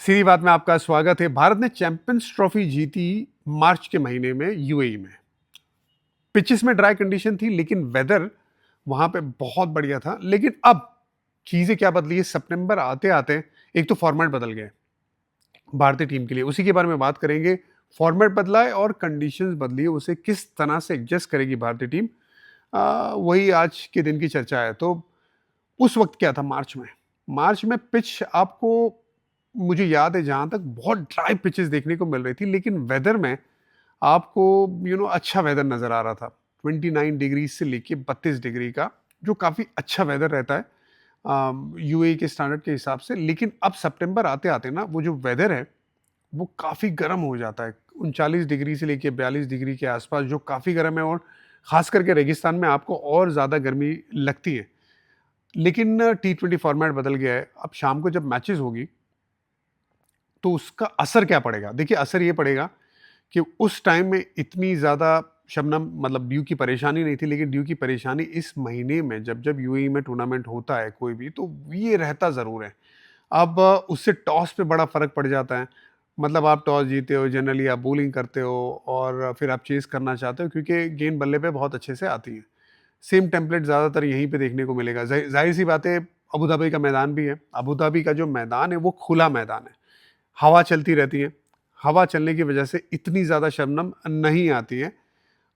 सीधी बात में आपका स्वागत है। भारत ने चैंपियंस ट्रॉफी जीती मार्च के महीने में यूएई में। पिचेस में ड्राई कंडीशन थी लेकिन वेदर वहाँ पे बहुत बढ़िया था। लेकिन अब चीज़ें क्या बदली है, सितंबर आते-आते एक तो फॉर्मेट बदल गए भारतीय टीम के लिए। उसी के बारे में बात करेंगे। फॉर्मेट बदला है और कंडीशंस बदली है, उसे किस तरह से एडजस्ट करेगी भारतीय टीम, वही आज के दिन की चर्चा है। तो उस वक़्त क्या था मार्च में? मार्च में पिच आपको, मुझे याद है जहाँ तक, बहुत ड्राई पिचेस देखने को मिल रही थी, लेकिन वेदर में आपको अच्छा वेदर नज़र आ रहा था। 29 डिग्री से लेके 32 डिग्री का, जो काफ़ी अच्छा वेदर रहता है यूएई के स्टैंडर्ड के हिसाब से। लेकिन अब सितंबर आते-आते ना वो जो वेदर है, वो काफ़ी गर्म हो जाता है। 39 डिग्री से लेके 42 डिग्री के आसपास, जो काफ़ी गर्म है, और ख़ास करके रेगिस्तान में आपको और ज़्यादा गर्मी लगती है। लेकिन टी20 फॉर्मेट बदल गया है। अब शाम को जब मैचेज़ होगी, तो उसका असर क्या पड़ेगा? देखिए, असर ये पड़ेगा कि उस टाइम में इतनी ज़्यादा शबनम, मतलब ड्यू की परेशानी नहीं थी, लेकिन ड्यू की परेशानी इस महीने में जब यूएई में टूर्नामेंट होता है कोई भी, तो ये रहता ज़रूर है। अब उससे टॉस पे बड़ा फ़र्क पड़ जाता है। मतलब आप टॉस जीते हो, जनरली आप बॉलिंग करते हो और फिर आप चेज़ करना चाहते हो, क्योंकि गेंद बल्ले पे बहुत अच्छे से आती है। सेम टेम्पलेट ज़्यादातर यहीं पे देखने को मिलेगा। ज़ाहिर-सी बात है, अबू धाबी का मैदान भी है। अबू धाबी का जो मैदान है वो खुला मैदान है। हवा चलती रहती है। हवा चलने की वजह से इतनी ज़्यादा शबनम नहीं आती है।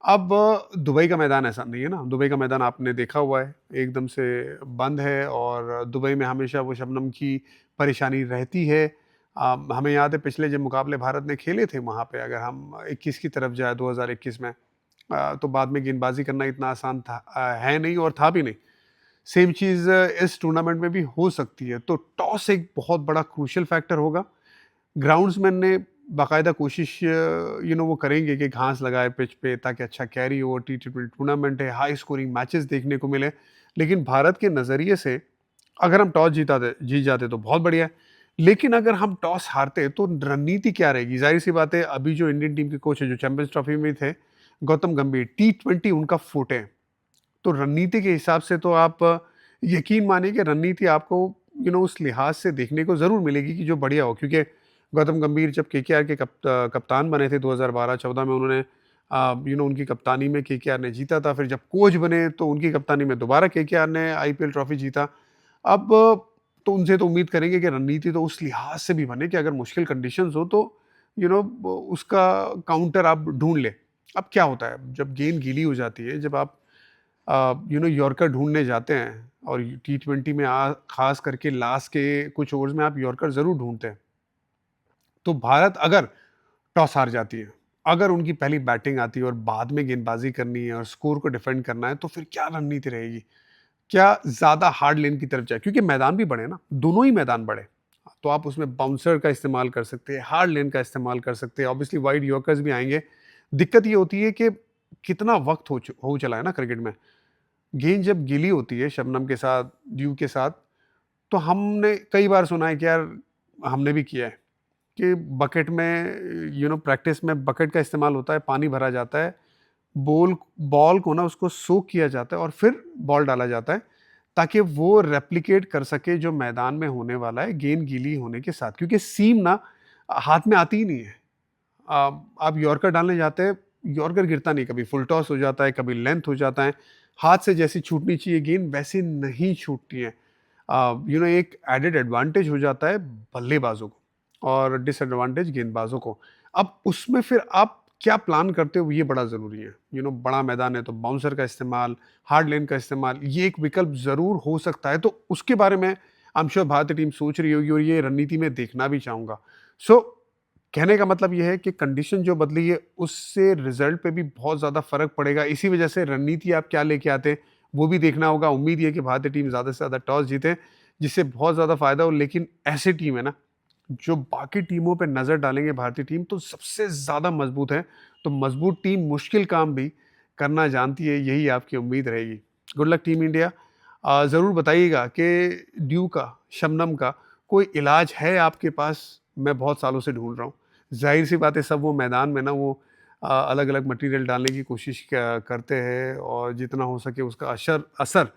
अब दुबई का मैदान ऐसा नहीं है ना। दुबई का मैदान आपने देखा हुआ है, एकदम से बंद है, और दुबई में हमेशा वो शबनम की परेशानी रहती है। हमें याद है पिछले जब मुकाबले भारत ने खेले थे वहाँ पे, अगर हम 21 की तरफ जाए, 2021 में, तो बाद में गेंदबाज़ी करना इतना आसान था, है नहीं और था भी नहीं। सेम चीज़ इस टूर्नामेंट में भी हो सकती है। तो टॉस एक बहुत बड़ा क्रूशियल फैक्टर होगा। ग्राउंड्समैन ने बाकायदा कोशिश वो करेंगे कि घास लगाए पिच पे, ताकि अच्छा कैरी हो, टी20 टूर्नामेंट है, हाई स्कोरिंग मैचेस देखने को मिले। लेकिन भारत के नज़रिए से, अगर हम टॉस जीत जाते तो बहुत बढ़िया है। लेकिन अगर हम टॉस हारते तो रणनीति क्या रहेगी? ज़ाहिर सी बात है, अभी जो इंडियन टीम के कोच है, जो चैंपियंस ट्रॉफी में थे, गौतम गंभीर, टी20 उनका फुट है। तो रणनीति के हिसाब से तो आप यकीन मानिए कि रणनीति आपको उस लिहाज से देखने को ज़रूर मिलेगी कि जो बढ़िया हो। क्योंकि गौतम गंभीर जब केकेआर के कप्तान बने थे 2012-14 में, उन्होंने उनकी कप्तानी में केकेआर ने जीता था। फिर जब कोच बने तो उनकी कप्तानी में दोबारा केकेआर ने आईपीएल ट्रॉफी जीता। अब तो उनसे तो उम्मीद करेंगे कि रणनीति तो उस लिहाज से भी बने कि अगर मुश्किल कंडीशंस हो तो उसका काउंटर आप ढूँढ लें। अब क्या होता है, जब गेंद गीली हो जाती है, जब आप यॉर्कर ढूँढने जाते हैं, और टी20 में ख़ास करके लास्ट के कुछ ओवर्स में आप यॉर्कर ज़रूर ढूँढते हैं। तो भारत अगर टॉस हार जाती है, अगर उनकी पहली बैटिंग आती है और बाद में गेंदबाज़ी करनी है और स्कोर को डिफेंड करना है, तो फिर क्या रणनीति रहेगी? क्या ज़्यादा हार्ड लेन की तरफ जाए? क्योंकि मैदान भी बड़े हैं ना, दोनों ही मैदान बड़े हैं। तो आप उसमें बाउंसर का इस्तेमाल कर सकते हैं, हार्ड लेन का इस्तेमाल कर सकते हैं, ऑब्वियसली वाइड यॉर्कर्स भी आएँगे। दिक्कत ये होती है कि कितना वक़्त हो चला है ना क्रिकेट में। गेंद जब गीली होती है शबनम के साथ, ड्यू के साथ, तो हमने कई बार सुना है कि यार, हमने भी किया है कि बकेट में, प्रैक्टिस में बकेट का इस्तेमाल होता है, पानी भरा जाता है, बॉल को ना उसको सोक किया जाता है और फिर बॉल डाला जाता है, ताकि वो रेप्लिकेट कर सके जो मैदान में होने वाला है गेंद गीली होने के साथ, क्योंकि सीम ना हाथ में आती ही नहीं है। आप यॉर्कर डालने जाते हैं, यॉर्कर गिरता नहीं, कभी फुल टॉस हो जाता है, कभी लेंथ हो जाता है, हाथ से जैसी छूटनी चाहिए गेंद वैसे नहीं छूटती है। एक एडेड एडवांटेज हो जाता है बल्लेबाजों को और डिसएडवांटेज गेंदबाजों को। अब उसमें फिर आप क्या प्लान करते हो, ये बड़ा ज़रूरी है। बड़ा मैदान है तो बाउंसर का इस्तेमाल, हार्ड लेन का इस्तेमाल, ये एक विकल्प ज़रूर हो सकता है। तो उसके बारे में आई एम श्योर भारतीय टीम सोच रही होगी, और ये रणनीति में देखना भी चाहूँगा। सो कहने का मतलब ये है कि कंडीशन जो बदली है, उससे रिज़ल्ट पे भी बहुत ज़्यादा फ़र्क पड़ेगा। इसी वजह से रणनीति आप क्या लेके आते हैं, वो भी देखना होगा। उम्मीद ये है कि भारतीय टीम ज़्यादा से ज़्यादा टॉस जीते, जिससे बहुत ज़्यादा फ़ायदा हो। लेकिन ऐसी टीम है ना, जो बाकी टीमों पे नज़र डालेंगे भारतीय टीम, तो सबसे ज़्यादा मज़बूत है। तो मज़बूत टीम मुश्किल काम भी करना जानती है, यही आपकी उम्मीद रहेगी। Good luck team India. ज़रूर बताइएगा कि ड्यू का, शबनम का कोई इलाज है आपके पास? मैं बहुत सालों से ढूँढ रहा हूँ। ज़ाहिर-सी बात है, सब वो मैदान में ना वो अलग-अलग मटेरियल डालने की कोशिश क करते हैं, और जितना हो सके उसका असर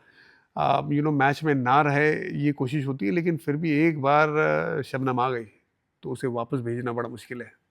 मैच में ना रहे, ये कोशिश होती है। लेकिन फिर भी एक बार शबनम आ गई, तो उसे वापस भेजना बड़ा मुश्किल है।